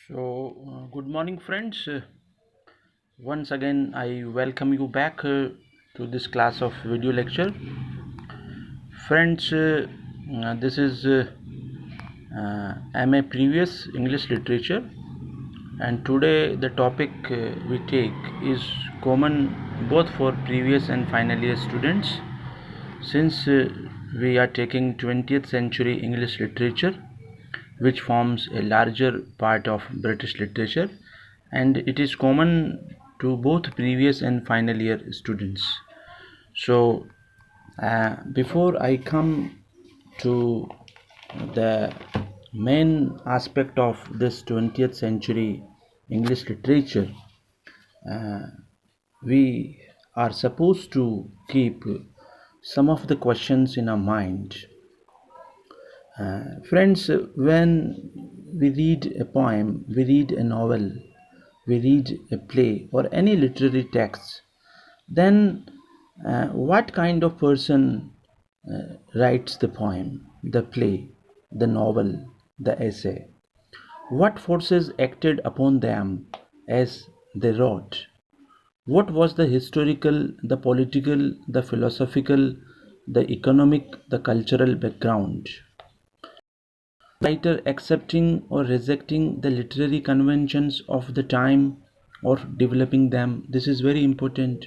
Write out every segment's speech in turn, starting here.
Good morning, friends. Once again, I welcome you back to this class of video lecture. Friends, this is MA Previous English Literature, and today the topic we take is common both for previous and final year students. Since we are taking 20th century English literature, which forms a larger part of British literature, and it is common to both previous and final year students. So, before I come to the main aspect of this 20th century English literature, we are supposed to keep some of the questions in our mind. Friends, when we read a poem, we read a novel, we read a play or any literary text, then what kind of person writes the poem, the play, the novel, the essay? What forces acted upon them as they wrote? What was the historical, the political, the philosophical, the economic, the cultural background? Writer accepting or rejecting the literary conventions of the time or developing them. This is very important.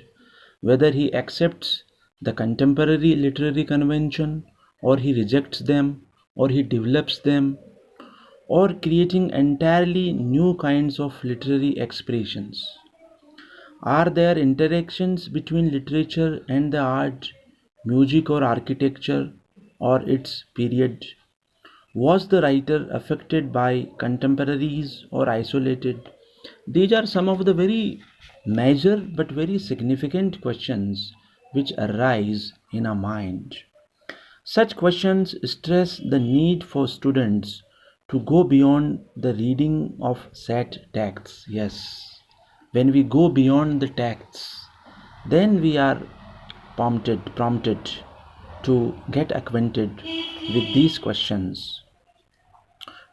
Whether he accepts the contemporary literary convention or he rejects them or he develops them or creating entirely new kinds of literary expressions. Are there interactions between literature and the art, music or architecture or its period? Was the writer affected by contemporaries or isolated? These are some of the very major but very significant questions which arise in our mind. Such questions stress the need for students to go beyond the reading of set texts. Yes, when we go beyond the texts, then we are prompted to get acquainted with these questions,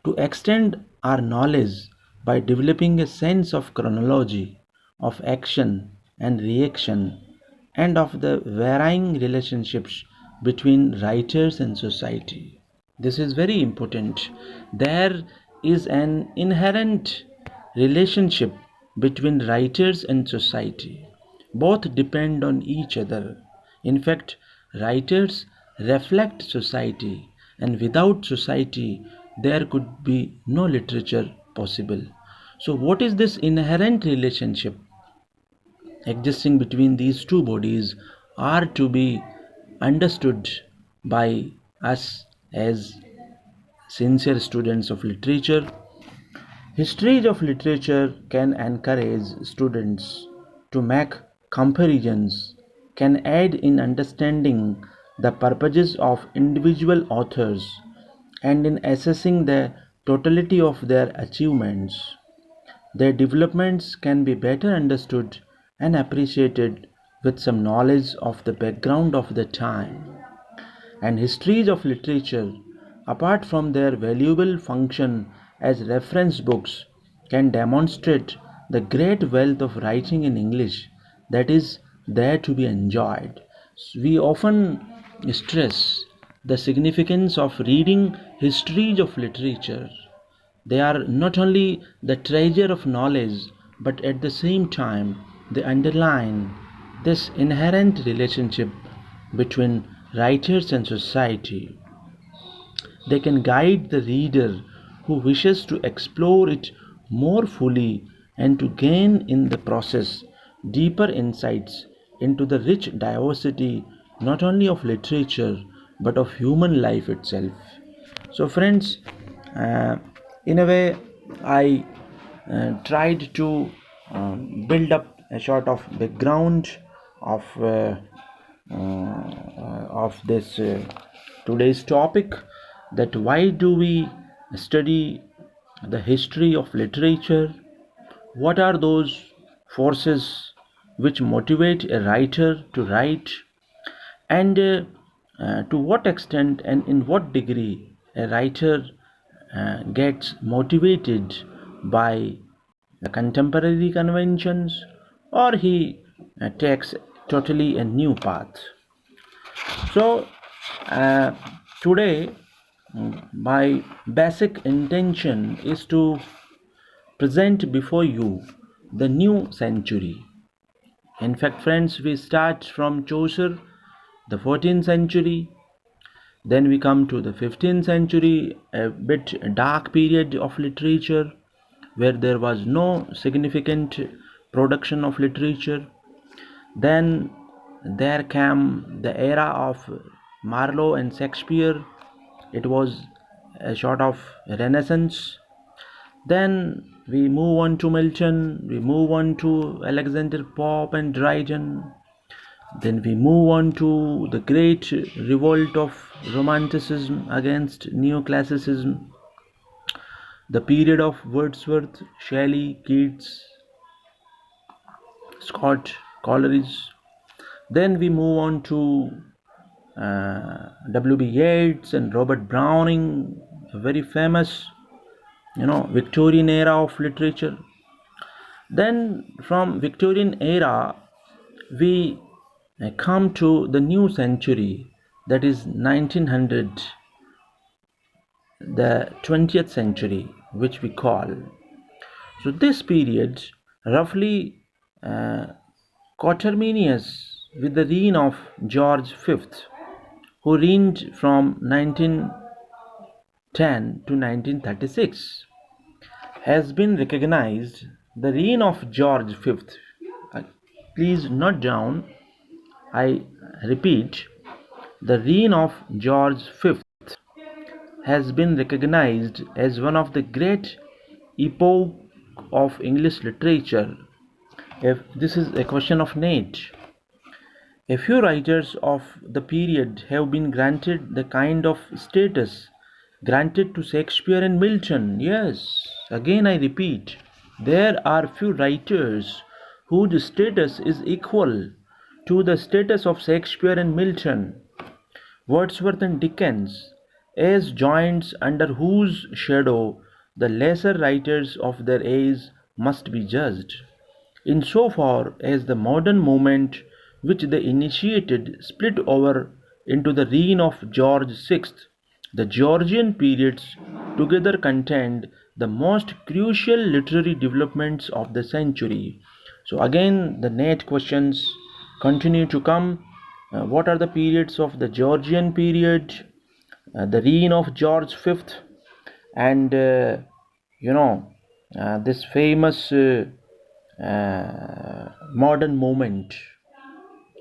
to extend our knowledge by developing a sense of chronology, of action and reaction, and of the varying relationships between writers and society. This is very important. There is an inherent relationship between writers and society. Both depend on each other. In fact, writers reflect society, and without society, there could be no literature possible. So, what is this inherent relationship existing between these two bodies are to be understood by us as sincere students of literature. Histories of literature can encourage students to make comparisons, can aid in understanding the purposes of individual authors and in assessing the totality of their achievements. Their developments can be better understood and appreciated with some knowledge of the background of the time. And histories of literature, apart from their valuable function as reference books, can demonstrate the great wealth of writing in English that is there to be enjoyed. We often stress the significance of reading histories of literature. They are not only the treasure of knowledge, but at the same time, they underline this inherent relationship between writers and society. They can guide the reader who wishes to explore it more fully and to gain in the process deeper insights into the rich diversity not only of literature but of human life itself. So, friends, uh, in a way, I tried to build up a sort of background of this today's topic, that why do we study the history of literature, what are those forces which motivate a writer to write, and to what extent and in what degree a writer gets motivated by the contemporary conventions, or he takes totally a new path. So, uh, today, my basic intention is to present before you the new century. In fact, friends, we start from Chaucer, the 14th century, then we come to the 15th century, a bit dark period of literature where there was no significant production of literature. Then there came the era of Marlowe and Shakespeare. It was a sort of renaissance. Then we move on to Milton, we move on to Alexander Pope and Dryden. Then we move on to the great revolt of Romanticism against Neoclassicism, the period of Wordsworth, Shelley, Keats, Scott, Coleridge. Then we move on to W.B. Yeats and Robert Browning, a very famous, Victorian era of literature. Then from Victorian era, we come to the new century, that is 1900, the 20th century, which we call. So this period roughly uh, coterminous with the reign of George V, who reigned from 1910 to 1936, has been recognized. The reign of George V, uh, please note down, I repeat, the reign of George V has been recognized as one of the great epoch of English literature. If this is a question of Nate, a few writers of the period have been granted the kind of status granted to Shakespeare and Milton. Yes, again I repeat, there are few writers whose status is equal to the status of Shakespeare and Milton, Wordsworth and Dickens, as giants under whose shadow the lesser writers of their age must be judged. In so far as the modern movement which they initiated split over into the reign of George VI, the Georgian periods together contained the most crucial literary developments of the century. So again, the net questions continue to come. What are the periods of the Georgian period, the reign of George V, and you know this famous modern movement,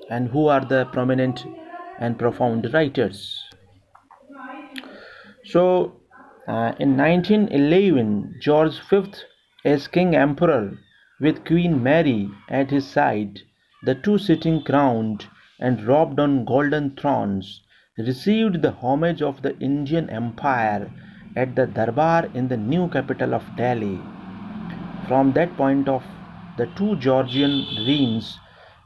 and who are the prominent and profound writers? So, in 1911, George V, as King Emperor, with Queen Mary at his side, the two sitting crowned and robed on golden thrones, received the homage of the Indian Empire at the Darbar in the new capital of Delhi. From that point of the two Georgian reigns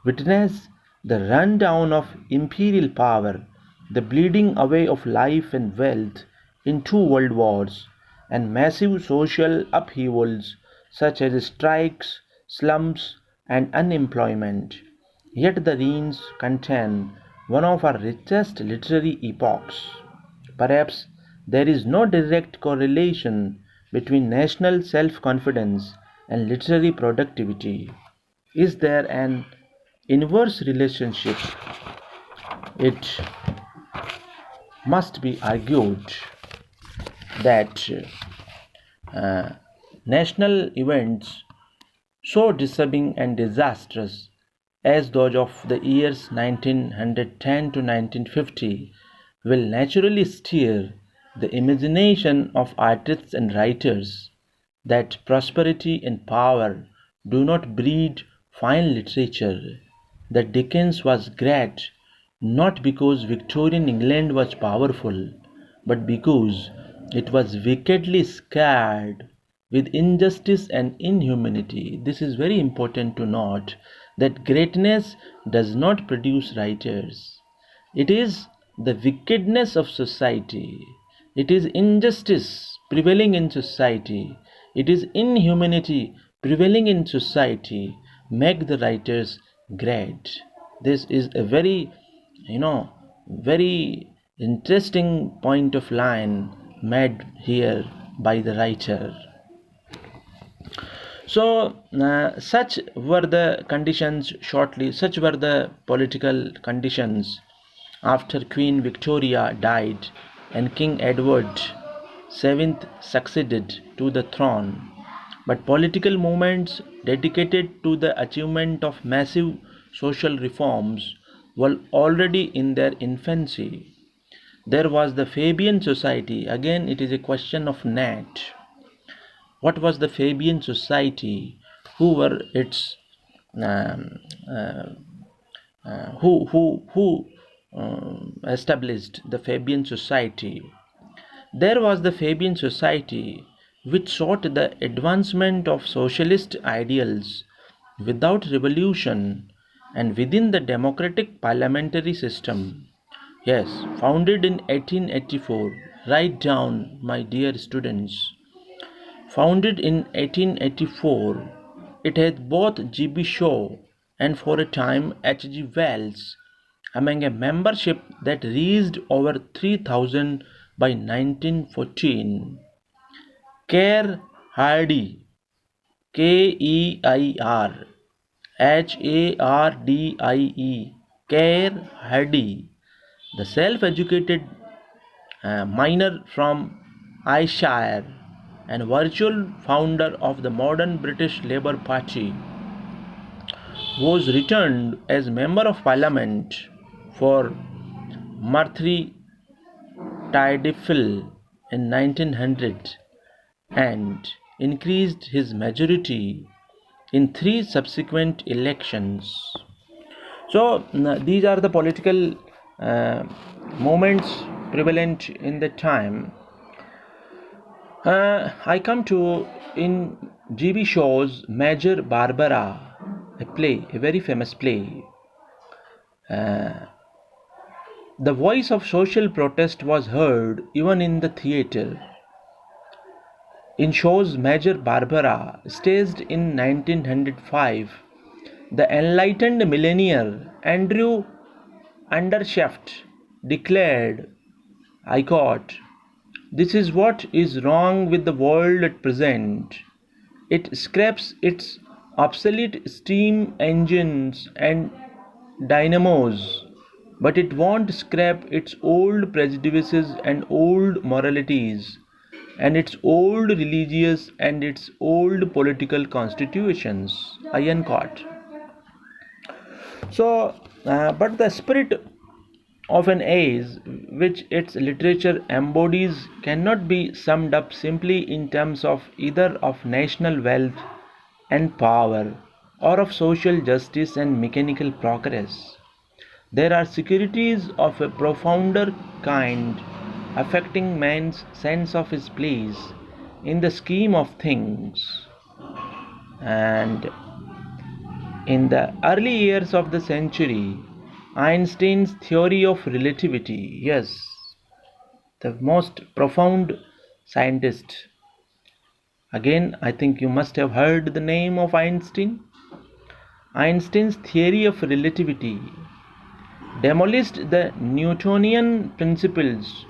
witness the rundown of imperial power, the bleeding away of life and wealth in two world wars, and massive social upheavals such as strikes, slums, and unemployment. Yet the reigns contain one of our richest literary epochs. Perhaps there is no direct correlation between national self confidence and literary productivity. Is there an inverse relationship? It must be argued that national events so disturbing and disastrous as those of the years 1910 to 1950 will naturally stir the imagination of artists and writers. That prosperity and power do not breed fine literature. That Dickens was great not because Victorian England was powerful, but because it was wickedly scared with injustice and inhumanity. This is very important to note, that greatness does not produce writers. It is the wickedness of society. It is injustice prevailing in society. It is inhumanity prevailing in society make the writers great. This is a very, you know, very interesting point of line made here by the writer. So, such were the political conditions after Queen Victoria died and King Edward VII succeeded to the throne. But political movements dedicated to the achievement of massive social reforms were already in their infancy. There was the Fabian Society. Again, it is a question of Nat. What was the Fabian Society? Who were its um, uh, who established the Fabian Society? There was the Fabian Society, which sought the advancement of socialist ideals without revolution and within the democratic parliamentary system. Yes, founded in 1884. Write down, my dear students. Founded in 1884, it had both G.B. Shaw and for a time H.G. Wells among a membership that reached over 3,000 by 1914. Keir Hardie, Keir Hardie, Keir Hardie, the self-educated miner from Ayrshire and virtual founder of the modern British Labour Party, was returned as Member of Parliament for Marthae Tydefil in 1900 and increased his majority in three subsequent elections. So, these are the political uh, moments prevalent in the time. I come to in G.B. Shaw's Major Barbara, a play, a very famous play. The voice of social protest was heard even in the theatre. In Shaw's Major Barbara, staged in 1905, the enlightened millionaire Andrew Undershaft declared, I quote, "This is what is wrong with the world at present. It scraps its obsolete steam engines and dynamos, but it won't scrap its old prejudices and old moralities, and its old religious and its old political constitutions." Iron caught. So, but the spirit of an age which its literature embodies cannot be summed up simply in terms of either of national wealth and power or of social justice and mechanical progress. There are securities of a profounder kind affecting man's sense of his place in the scheme of things. And in the early years of the century, Einstein's theory of relativity, yes, the most profound scientist. Again, I think you must have heard the name of Einstein. Einstein's theory of relativity demolished the Newtonian principles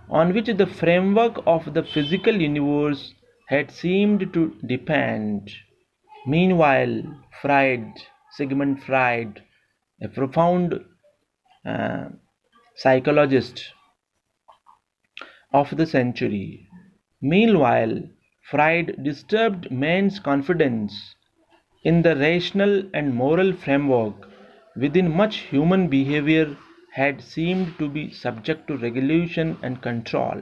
on which the framework of the physical universe had seemed to depend. Meanwhile, Sigmund Freud, a profound uh, psychologist of the century, meanwhile, Freud disturbed man's confidence in the rational and moral framework within which human behavior had seemed to be subject to regulation and control.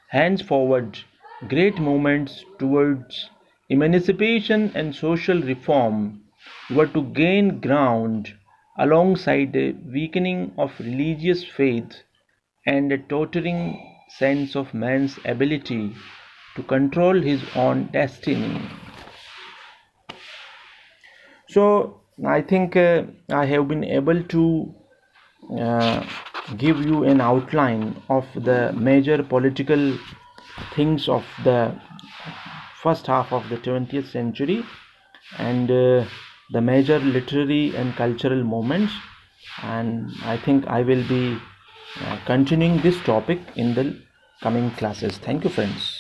Henceforward, great movements towards emancipation and social reform were to gain ground alongside a weakening of religious faith and a tottering sense of man's ability to control his own destiny. So, I think I have been able to uh, give you an outline of the major political things of the first half of the 20th century, and the major literary and cultural moments. And I think I will be continuing this topic in the coming classes. Thank you, friends.